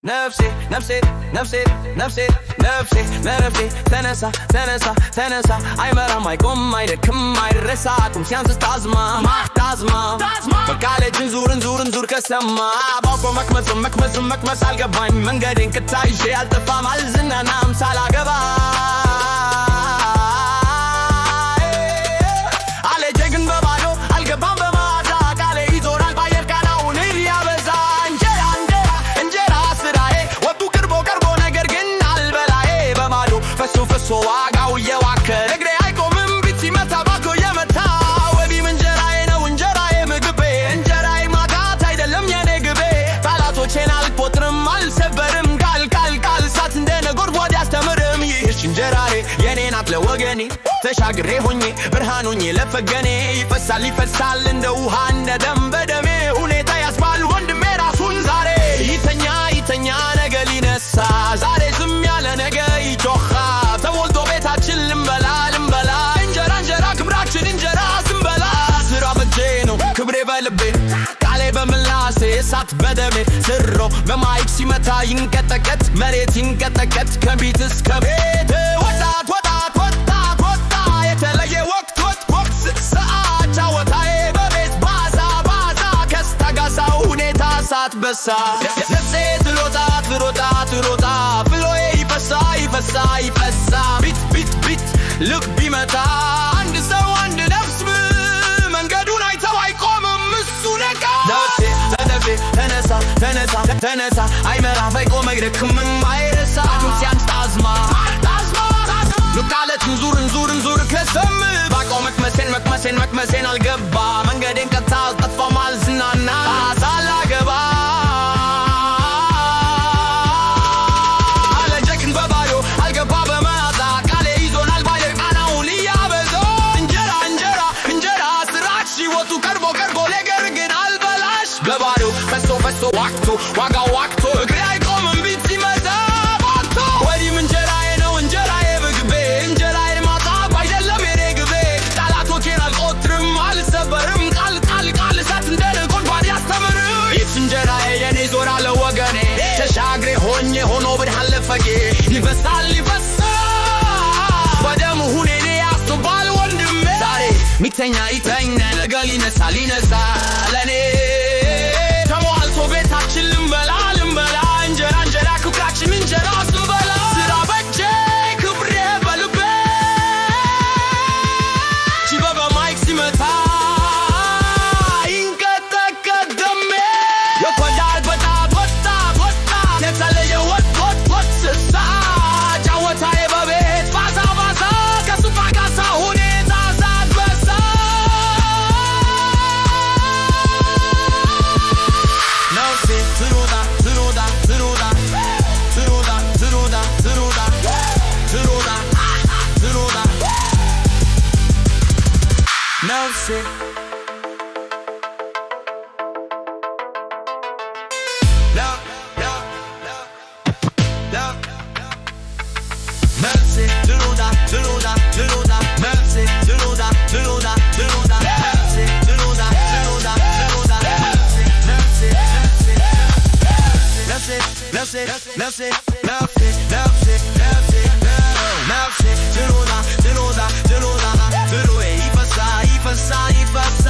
نفسي نفسي نفسي نفسي نفسي نفسي تنسى تنسى تنسى አይመራም አይቆም አይደክም አይረሳ ቁም ሲያንስ ታዝማ በቃሌ ዙር ከሰማ ባቆ መክመስ አልገባኝ መንገዴን ከታይዤ አልጠፋም አልዝናናም ሳላገባ አለጀ ግን በባዶ አልገባም በማዛ ቃሌ ይዞራል ባየር ቃናውን ያበዛ እንጀራ ስራዬ ወጡ ቀርቦ ነገር ግን አልበላዬ በማዶ ፈሶ ዋጋው የዋከረ እግሬ አይቆምም ቢት ሲመታ ባኮ የመታ ወዲም እንጀራዬ ነው እንጀራዬ ምግቤ እንጀራዬ ማጣት አይደለም የኔ ግቤ ጠላቶቼን አልቆጥርም አልሰበርም ቃል ሳት እንደ ነጎድጓድ ያስተምርም ይህች እንጀራዬ የኔ ናት ለወገኔ ተሻግሬ ሆኜ ብርሃን ሆኜ ለፈገኔ ይፈሳል እንደ ውሃ እንደ ደም በደሜ ሁኔታ ያስባል ወንድሜ ራሱን ዛሬ ይተኛ ነገ ሊነሳ ዛሬ ዝም ያለ ነገ ይጮኻ ተሞልቶ ቤታችን ልንበላ እንጀራ ክብራችን እንጀራ ስንበላ ስራ በጄ ነው ክብሬ በልቤ ቃሌ በምላሴ እሳት በደሜ ስሮ በማይክ ሲመታ ይንቀጠቀጥ መሬት ይንቀጠቀጥ ከቤት እስከ ቤት ወጣ የተለየ ወቅት ሰዓት ጫወታዬ በቤት ባዛ ከስተጋሳ ሁኔታ ሳት በሳ ነፍሴ ትሮጣ ፍሎዬ ይፈሳ ቢት ልብ ቢመታ አንድ ሰው አንድ ነፍስ መንገዱን አይተው አይቆምም እሱ ነቃ ነፍሴ ተነሳ አይመራም አይቆም አይደክምም አይረሳ ሲያንስ ታዝማ ቃለት ዙር ከሰም ባቆም መክመሴን አልገባ መንገዴን ቀጥታ አልጠፋም አልዝናና ሳላገባ አለጀክን በባዶ አልገባ በመያዛ ቃሌ ይዞናል ባየር ቃናውን እያበዛ እንጀራ ስራሽ ወጡ ቀርቦ ነገር ግን አልበላሽ በባዶ ፈሶ ዋጋው ዋክቶ እግሬ አይቆምም ቢት ሲመታ ባቶ ወዲም እንጀራዬ ነው እንጀራዬ ምግቤ እንጀራዬ ማጣት አይደለም የኔ ግቤ ጠላቶቼን አልቆጥርም አልሰበርም ቃል እሳት እንደ ነጎድጓድ ያስተምርም ይህች እንጀራዬ የኔ ዞራ ለወገኔ ተሻግሬ ሆኖ ብርሃን ለፈጌ ይፈሳል በደሙ ሁኔኔ ያስባል ወንድሜ ዛሬ ሚተኛ ይተኛ ነገ ሊነሳ ለኔ ተሟልቶ ቤታችን ልንበላ እንጀራ ክብራችን እንጀራ ስንበላ ስራ በጄ ክብሬ በልቤ ቺበበ ማይክ ሲመታ ይንቀጠቀጥ ደሜ የኮዳል ወጣ የተለየ ወጥ ስሳ ጫወታዬ በቤት ባዛ ከሱፋ ጋሳ ሁኔታ ሳት በሳ ነፍሴ ትሮጣ ነፍሴ ትሮጣ ፍሎዬ ይፈሳ